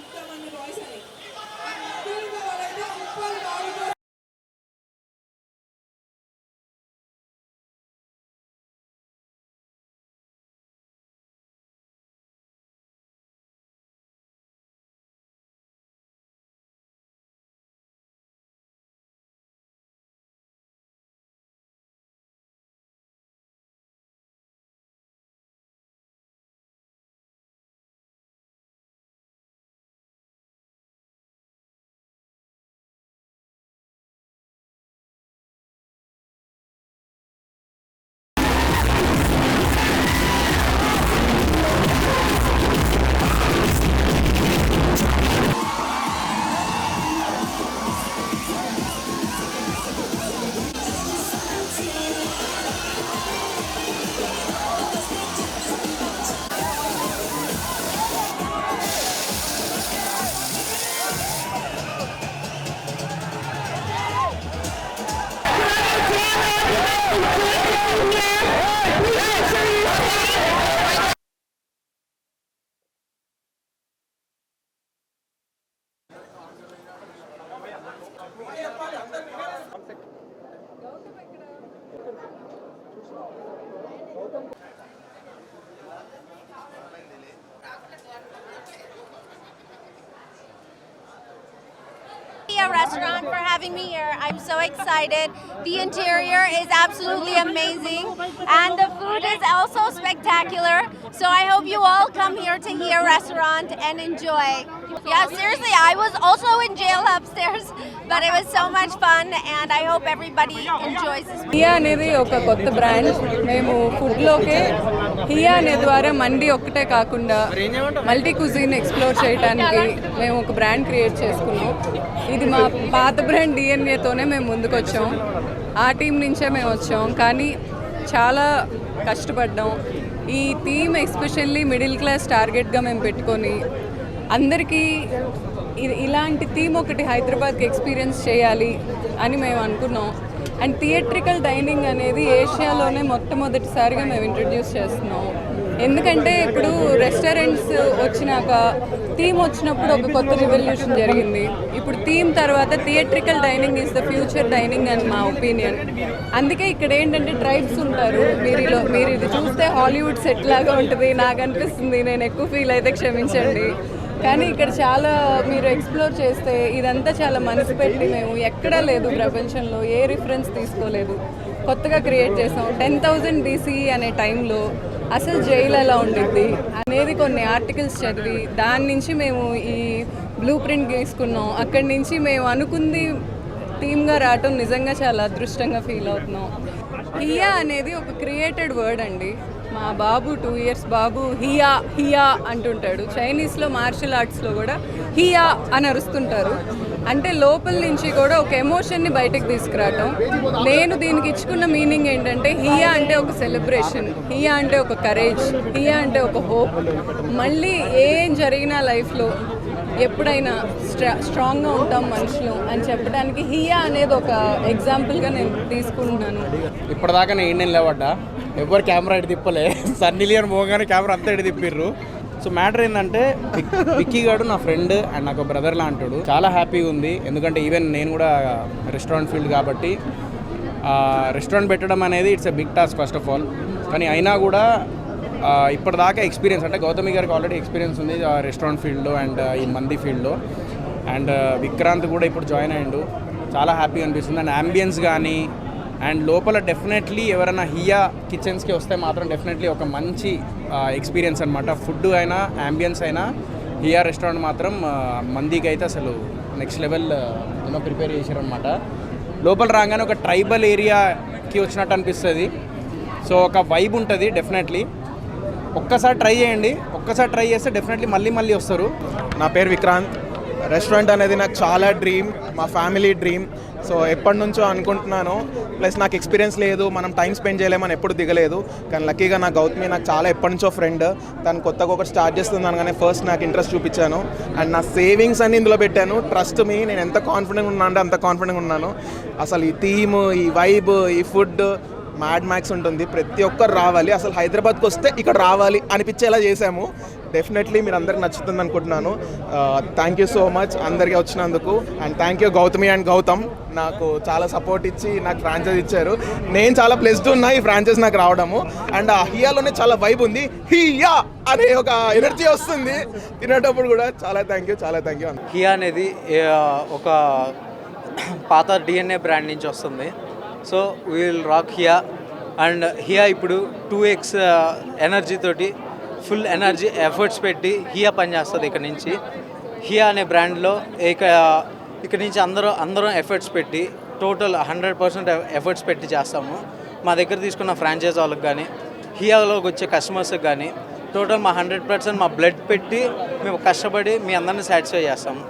ఇంతమంది బాయ్స్ అని వాళ్ళైతే ఉప్పాలు బాగుంటారు. Restaurant for having me here. I'm so excited. The interior is absolutely amazing and the food is also spectacular. So I hope you all come here to Hiya Restaurant and enjoy. Yeah, seriously, I was also in jail upstairs, but it was so much fun and I hope everybody enjoys this. Here అనేది ఒక కొత్త brand. మేము ఫుడ్లోకి here అనే ద్వారా మండి ఒక్కటే కాకుండా multi cuisine explore చేయడానికి మేము ఒక బ్రాండ్ క్రియేట్ చేసుకున్నాం. ఇది మా పాత బ్రాండ్ డిఎన్ఏతోనే మేము ముందుకు వచ్చాం. ఆ టీం నుంచే మేము వచ్చాం, కానీ చాలా కష్టపడ్డాం. ఈ థీమ్ ఎస్పెషల్లీ మిడిల్ క్లాస్ టార్గెట్గా మేము పెట్టుకొని అందరికీ ఇలాంటి థీమ్ ఒకటి హైదరాబాద్కి ఎక్స్పీరియన్స్ చేయాలి అని మేము అనుకున్నాం. అండ్ థియేట్రికల్ డైనింగ్ అనేది ఏషియాలోనే మొట్టమొదటిసారిగా మేము ఇంట్రడ్యూస్ చేస్తున్నాం. ఎందుకంటే ఇప్పుడు రెస్టారెంట్స్ వచ్చినాక థీమ్ వచ్చినప్పుడు ఒక కొత్త రివల్యూషన్ జరిగింది. ఇప్పుడు థీమ్ తర్వాత theatrical dining is the future dining అని మా ఒపీనియన్. అందుకే ఇక్కడ ఏంటంటే ట్రైబ్స్ ఉంటారు. మీరు ఇది చూస్తే హాలీవుడ్ సెట్ లాగా ఉంటుంది నాకు అనిపిస్తుంది. నేను ఎక్కువ ఫీల్ అయితే క్షమించండి. కానీ ఇక్కడ చాలా మీరు ఎక్స్ప్లోర్ చేస్తే ఇదంతా చాలా మనసు పెట్టి మేము ఎక్కడా లేదు ప్రపంచంలో ఏ రిఫరెన్స్ తీసుకోలేదు, కొత్తగా క్రియేట్ చేసాం. 10,000 BCE అనే టైంలో అసలు జైలు ఎలా ఉండిద్ది అనేది కొన్ని ఆర్టికల్స్ చదివి దాని నుంచి మేము ఈ బ్లూ ప్రింట్ గీసుకున్నాం. అక్కడి నుంచి మేము అనుకుంది థీమ్గా రావటం నిజంగా చాలా అదృష్టంగా ఫీల్ అవుతున్నాం. హియా అనేది ఒక క్రియేటెడ్ వర్డ్ అండి. మా బాబు 2 years బాబు హియా హియా అంటుంటాడు. చైనీస్లో మార్షల్ ఆర్ట్స్లో కూడా హియా అని అరుస్తుంటారు. అంటే లోపల నుంచి కూడా ఒక ఎమోషన్ని బయటకు తీసుకురావటం. నేను దీనికి ఇచ్చుకున్న మీనింగ్ ఏంటంటే హియా అంటే ఒక సెలబ్రేషన్, హియా అంటే ఒక కరేజ్, హియా అంటే ఒక హోప్. మళ్ళీ ఏం జరిగినా లైఫ్లో ఎప్పుడైనా స్ట్రాంగ్గా ఉంటాం మనుషులు అని చెప్పడానికి హియా అనేది ఒక ఎగ్జాంపుల్గా నేను తీసుకుంటున్నాను. ఇప్పటిదాకా నేను ఇండియన్ లేవడ్డా ఎవరు కెమెరా ఇటు తిప్పలే. సన్నీ లియోన్ మోగానే కెమెరా అంతా ఇటు తిప్పిర్రు. సో మ్యాటర్ ఏంటంటే విక్కీ గారు నా ఫ్రెండ్ అండ్ నాకు బ్రదర్ లాంటాడు. చాలా హ్యాపీగా ఉంది. ఎందుకంటే ఈవెన్ నేను కూడా రెస్టారెంట్ ఫీల్డ్ కాబట్టి రెస్టారెంట్ పెట్టడం అనేది it's a big task first of all. కానీ అయినా కూడా ఇప్పటిదాకా ఎక్స్పీరియన్స్ అంటే గౌతమి గారికి ఆల్రెడీ ఎక్స్పీరియన్స్ ఉంది రెస్టారెంట్ ఫీల్డ్లో అండ్ ఈ మంది ఫీల్డ్లో. అండ్ విక్రాంత్ కూడా ఇప్పుడు జాయిన్ అయ్యిండు. చాలా హ్యాపీగా అనిపిస్తుంది. అండ్ అంబియన్స్ కానీ అండ్ లోపల డెఫినెట్లీ ఎవరైనా హియా కిచెన్స్కి వస్తే మాత్రం డెఫినెట్లీ ఒక మంచి ఎక్స్పీరియన్స్ అనమాట. ఫుడ్ అయినా అంబియన్స్ అయినా హియా రెస్టారెంట్ మాత్రం మందికి అయితే అసలు నెక్స్ట్ లెవెల్ ఎన్నో ప్రిపేర్ చేశారనమాట. లోపల రాగానే ఒక ట్రైబల్ ఏరియాకి వచ్చినట్టు అనిపిస్తుంది. సో ఒక వైబ్ ఉంటుంది డెఫినెట్లీ. ఒక్కసారి ట్రై చేయండి. ఒక్కసారి ట్రై చేస్తే డెఫినెట్లీ మళ్ళీ వస్తారు. నా పేరు విక్రాంత్. రెస్టారెంట్ అనేది నాకు చాలా డ్రీమ్, మా ఫ్యామిలీ డ్రీమ్. సో ఎప్పటి నుంచో అనుకుంటున్నాను. ప్లస్ నాకు ఎక్స్పీరియన్స్ లేదు, మనం టైం స్పెండ్ చేయలేమని ఎప్పుడు దిగలేదు. కానీ లక్కీగా నా గౌతమి నాకు చాలా ఎప్పటి నుంచో ఫ్రెండ్. తను కొత్తగా ఒకటి స్టార్ట్ చేస్తున్నాను కానీ ఫస్ట్ నాకు ఇంట్రెస్ట్ చూపించాను అండ్ నా సేవింగ్స్ అన్ని ఇందులో పెట్టాను. ట్రస్ట్ మీ, నేను ఎంత కాన్ఫిడెంట్ ఉన్నా అంటే అంత కాన్ఫిడెంట్ ఉన్నాను. అసలు ఈ థీమ్, ఈ వైబ్, ఈ ఫుడ్ మ్యాడ్ మ్యాక్స్ ఉంటుంది. ప్రతి ఒక్కరు రావాలి. అసలు హైదరాబాద్కి వస్తే ఇక్కడ రావాలి అనిపించేలా చేసాము. డెఫినెట్లీ మీరు అందరికి నచ్చుతుంది అనుకుంటున్నాను. థ్యాంక్ యూ సో మచ్ అందరికీ వచ్చినందుకు. And thank you Gautami and Gautam, నాకు చాలా సపోర్ట్ ఇచ్చి నాకు ఫ్రాంచైజ్ ఇచ్చారు. నేను చాలా ప్లెస్డ్ ఉన్నా ఈ ఫ్రాంచైజ్ నాకు రావడము. అండ్ ఆ హియాలోనే చాలా వైబ్ ఉంది, హియా అనే ఒక ఎనర్జీ వస్తుంది తినేటప్పుడు కూడా. చాలా థ్యాంక్ యూ, చాలా థ్యాంక్ యూ. హియా అనేది ఒక పాత డిఎన్ఏ బ్రాండ్ నుంచి వస్తుంది. So will rock here. And here ఇప్పుడు 2x ఎనర్జీ తోటి ఫుల్ ఎనర్జీ ఎఫర్ట్స్ పెట్టి హియా పనిచేస్తుంది. ఇక్కడ నుంచి హియా అనే బ్రాండ్లో ఇక్కడ నుంచి అందరం ఎఫర్ట్స్ పెట్టి టోటల్ 100% ఎఫర్ట్స్ పెట్టి చేస్తాము. మా దగ్గర తీసుకున్న ఫ్రాంచైజ్ వాళ్ళకి కానీ హియాలోకి వచ్చే కస్టమర్స్కి కానీ టోటల్ మా 100% మా బ్లడ్ పెట్టి మేము కష్టపడి మీ అందరినీ సాటిస్ఫై చేస్తాము.